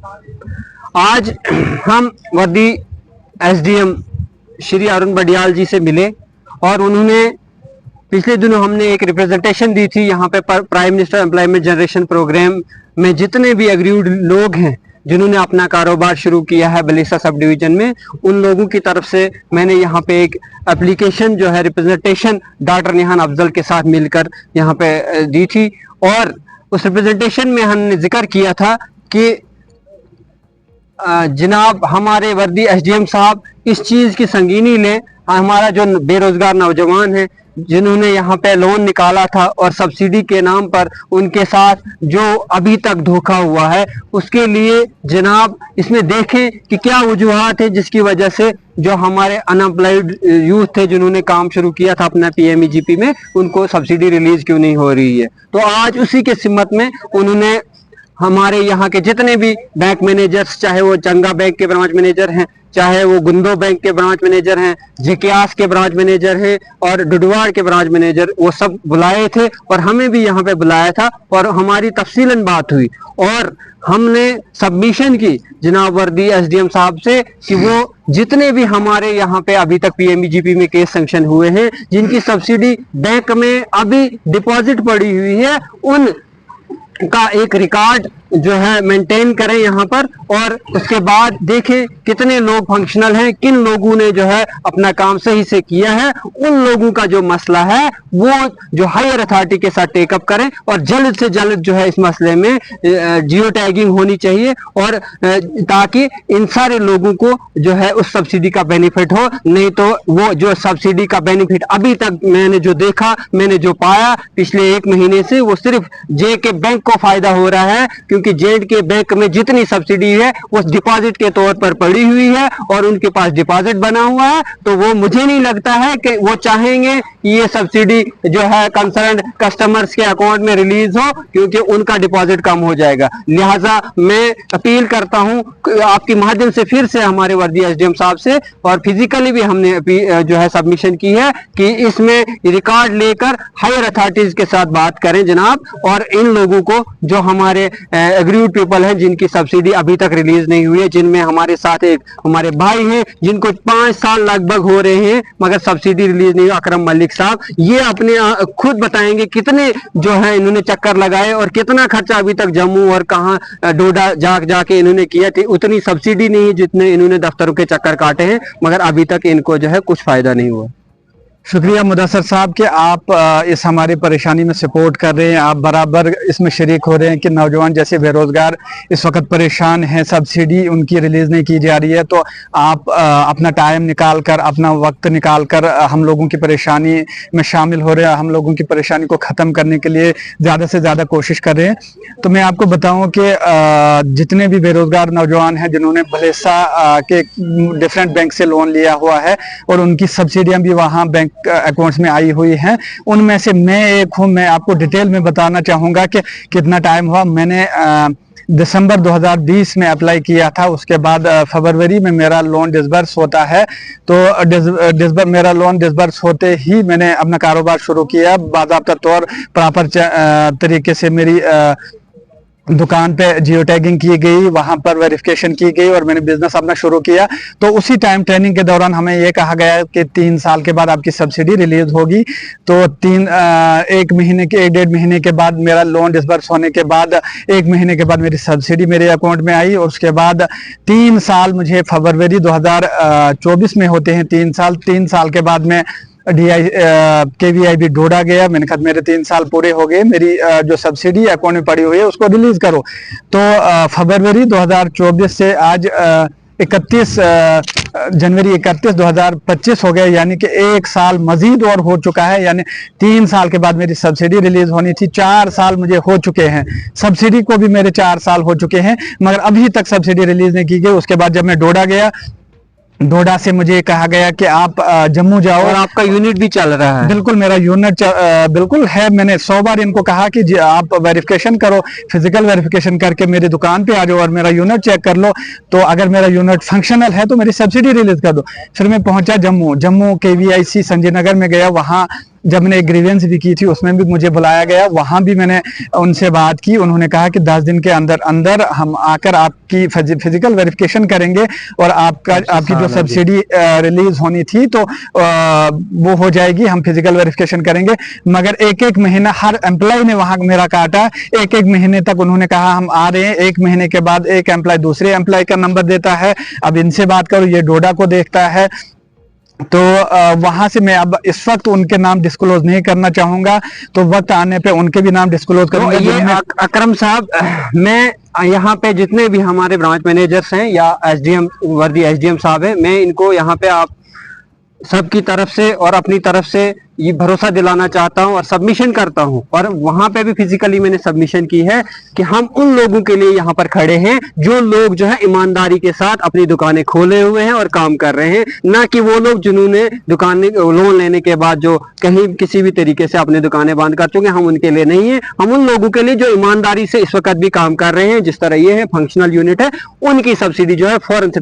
आज हम वर्दी एसडीएम श्री अरुण बडियाल जी से मिले और उन्होंने पिछले दिनों हमने एक रिप्रेजेंटेशन दी थी यहाँ पे prime minister employment generation programme में जितने भी एग्रीड लोग हैं जिन्होंने अपना कारोबार शुरू किया है बलीसा सब डिवीजन में, उन लोगों की तरफ से मैंने यहाँ पे एक एप्लीकेशन जो है रिप्रेजेंटेशन डॉक्टर निहान अफजल के साथ मिलकर यहाँ पे दी थी। और उस रिप्रेजेंटेशन में हमने जिक्र किया था कि जनाब हमारे वर्दी एसडीएम साहब इस चीज की संगीनी लें। हमारा जो बेरोजगार नौजवान है जिन्होंने यहाँ पे लोन निकाला था और सब्सिडी के नाम पर उनके साथ जो अभी तक धोखा हुआ है, उसके लिए जनाब इसमें देखें कि क्या वजूहात है जिसकी वजह से जो हमारे अनएम्प्लॉयड यूथ थे जिन्होंने काम शुरू किया था अपना पीएमईजीपी में, उनको सब्सिडी रिलीज क्यों नहीं हो रही है। तो आज उसी के सिमत में उन्होंने हमारे यहाँ के जितने भी बैंक मैनेजर्स, चाहे वो चंगा बैंक के ब्रांच मैनेजर हैं, चाहे वो गुंदो बैंक के ब्रांच मैनेजर हैं, जेकेआस के ब्रांच मैनेजर हैं और डुडवाड़ के ब्रांच मैनेजर, वो सब बुलाए थे और हमें भी यहाँ पे बुलाया था और हमारी तफसीलन बात हुई और हमने सबमिशन की जनाब वर्दी एसडीएम साहब से कि वो जितने भी हमारे यहाँ पे अभी तक पीएमईजीपी में केस सैंक्शन हुए हैं, जिनकी सब्सिडी बैंक में अभी डिपॉजिट पड़ी हुई है, उन का एक रिकॉर्ड जो है मेंटेन करें यहाँ पर और उसके बाद देखें कितने लोग फंक्शनल हैं, किन लोगों ने जो है अपना काम सही से किया है। उन लोगों का जो मसला है वो जो हायर अथॉरिटी के साथ टेकअप करें और जल्द से जल्द जो है इस मसले में जियो टैगिंग होनी चाहिए और ताकि इन सारे लोगों को जो है उस सब्सिडी का बेनिफिट हो। नहीं तो वो जो सब्सिडी का बेनिफिट अभी तक मैंने जो देखा, मैंने जो पाया पिछले 1 महीने से, वो सिर्फ जे के बैंक को फायदा हो रहा है क्योंकि जेड के बैंक में जितनी सब्सिडी है वो डिपॉजिट के तौर पर पड़ी हुई है और उनके पास डिपॉजिट बना हुआ है। तो वो मुझे नहीं लगता है कि वो चाहेंगे कि ये सब्सिडी जो है कंसर्न कस्टमर्स के अकाउंट में रिलीज हो क्योंकि उनका डिपॉजिट कम हो जाएगा। लिहाजा मैं अपील करता हूं आपके माध्यम से फिर से हमारे वर्दी एसडीएम साहब से, और फिजिकली भी हमने जो है सबमिशन की है कि इसमें रिकॉर्ड लेकर हायर अथॉरिटीज के साथ बात करें जनाब, और इन लोगों को जो हमारे एग्रीड पीपल हैं जिनकी सब्सिडी अभी तक रिलीज नहीं हुई है, जिनमें हमारे साथ एक हमारे भाई हैं जिनको 5 साल लगभग हो रहे हैं मगर सब्सिडी रिलीज नहीं हुई, अकरम मलिक साहब, ये अपने खुद बताएंगे कितने जो है इन्होंने चक्कर लगाए और कितना खर्चा अभी तक जम्मू और कहाँ डोडा जाके इन्होंने किया थी। उतनी सब्सिडी नहीं है जितने इन्होंने दफ्तरों के चक्कर काटे हैं मगर अभी तक इनको जो है कुछ फायदा नहीं हुआ। शुक्रिया मुदस्सर साहब कि आप इस हमारी परेशानी में सपोर्ट कर रहे हैं, आप बराबर इसमें शरीक हो रहे हैं कि नौजवान जैसे बेरोजगार इस वक्त परेशान हैं, सब्सिडी उनकी रिलीज़ नहीं की जा रही है, तो आप अपना टाइम निकाल कर, अपना वक्त निकाल कर हम लोगों की परेशानी में शामिल हो रहे हैं, हम लोगों की परेशानी को ख़त्म करने के लिए ज़्यादा से ज़्यादा कोशिश कर रहे हैं। तो मैं आपको बताऊँ कि जितने भी बेरोजगार नौजवान हैं जिन्होंने बलेसा के डिफरेंट बैंक से लोन लिया हुआ है और उनकी सब्सिडियाँ भी वहाँ बैंक अकाउंट्स में आई हुई हैं, उनमें से मैं एक हूं। मैं आपको डिटेल में बताना चाहूंगा कि कितना टाइम हुआ। मैंने दिसंबर 2020 में अप्लाई किया था, उसके बाद फरवरी में मेरा लोन डिसबर्स होता है, तो मेरा लोन डिसबर्स होते ही मैंने अपना कारोबार शुरू किया। बाकायदा तौर प्रॉपर तरीके से मेरी दुकान पे जियो टैगिंग की गई, वहां पर वेरिफिकेशन की गई और मैंने बिजनेस अपना शुरू किया। तो उसी टाइम ट्रेनिंग के दौरान हमें ये कहा गया कि 3 साल के बाद आपकी सब्सिडी रिलीज होगी। तो 1 महीने के 1-1.5 महीने के बाद मेरा लोन डिसबर्स होने के बाद 1 महीने के बाद मेरी सब्सिडी मेरे अकाउंट में आई और उसके बाद 3 साल मुझे फरवरी 2024 में होते हैं 3 साल के बाद में KVIB डोडा गया। मैंने कहा मेरे 3 साल पूरे हो गए, मेरी जो सब्सिडी अकाउंट में पड़ी हुई है उसको रिलीज करो। तो फरवरी 2024 से आज 31 जनवरी 2025 हो गया, यानी कि 1 साल मजीद और हो चुका है, यानी 3 साल के बाद मेरी सब्सिडी रिलीज होनी थी। 4 साल मुझे हो चुके हैं, सब्सिडी को भी मेरे 4 साल हो चुके हैं मगर अभी तक सब्सिडी रिलीज नहीं की गई। उसके बाद जब मैं डोडा गया, डोडा से मुझे कहा गया कि आप जम्मू जाओ। और आपका यूनिट भी चल रहा है? बिल्कुल, मेरा यूनिट बिल्कुल है। मैंने 100 बार इनको कहा कि आप वेरिफिकेशन करो, फिजिकल वेरिफिकेशन करके मेरी दुकान पे आ जाओ और मेरा यूनिट चेक कर लो, तो अगर मेरा यूनिट फंक्शनल है तो मेरी सब्सिडी रिलीज कर दो। फिर मैं पहुंचा जम्मू KVIC संजय नगर में गया, वहाँ जब मैंने एक ग्रीवेंस भी की थी उसमें भी मुझे बुलाया गया, वहां भी मैंने उनसे बात की। उन्होंने कहा कि 10 दिन के अंदर अंदर हम आकर आपकी फिजिकल वेरिफिकेशन करेंगे और आपकी जो सब्सिडी रिलीज होनी थी तो वो हो जाएगी, हम फिजिकल वेरिफिकेशन करेंगे। मगर एक एक महीना हर एम्प्लॉय ने वहां मेरा काटा, एक एक महीने तक उन्होंने कहा हम आ रहे हैं। एक महीने के बाद एक एम्प्लॉय दूसरे एम्प्लॉय का नंबर देता है, अब इनसे बात करो, ये डोडा को देखता है। तो वहां से मैं अब इस वक्त उनके नाम डिस्क्लोज नहीं करना चाहूंगा, तो वक्त आने पे उनके भी नाम डिस्क्लोज तो करूंगा। ये अकरम साहब, मैं यहाँ पे जितने भी हमारे ब्रांच मैनेजर्स हैं या एसडीएम वर्दी एसडीएम साहब हैं, मैं इनको यहाँ पे आप सबकी तरफ से और अपनी तरफ से ये भरोसा दिलाना चाहता हूं और सबमिशन करता हूं, और वहां पे भी फिजिकली मैंने सबमिशन की है कि हम उन लोगों के लिए यहाँ पर खड़े हैं जो लोग जो है ईमानदारी के साथ अपनी दुकानें खोले हुए हैं और काम कर रहे हैं, ना कि वो लोग जिन्होंने दुकानें लोन लेने के बाद जो कहीं किसी भी तरीके से अपनी दुकानें बंद कर चुके हैं। हम उनके लिए नहीं है, हम उन लोगों के लिए जो ईमानदारी से इस वक्त भी काम कर रहे हैं। जिस तरह ये है फंक्शनल यूनिट है, उनकी सब्सिडी जो है फौरन से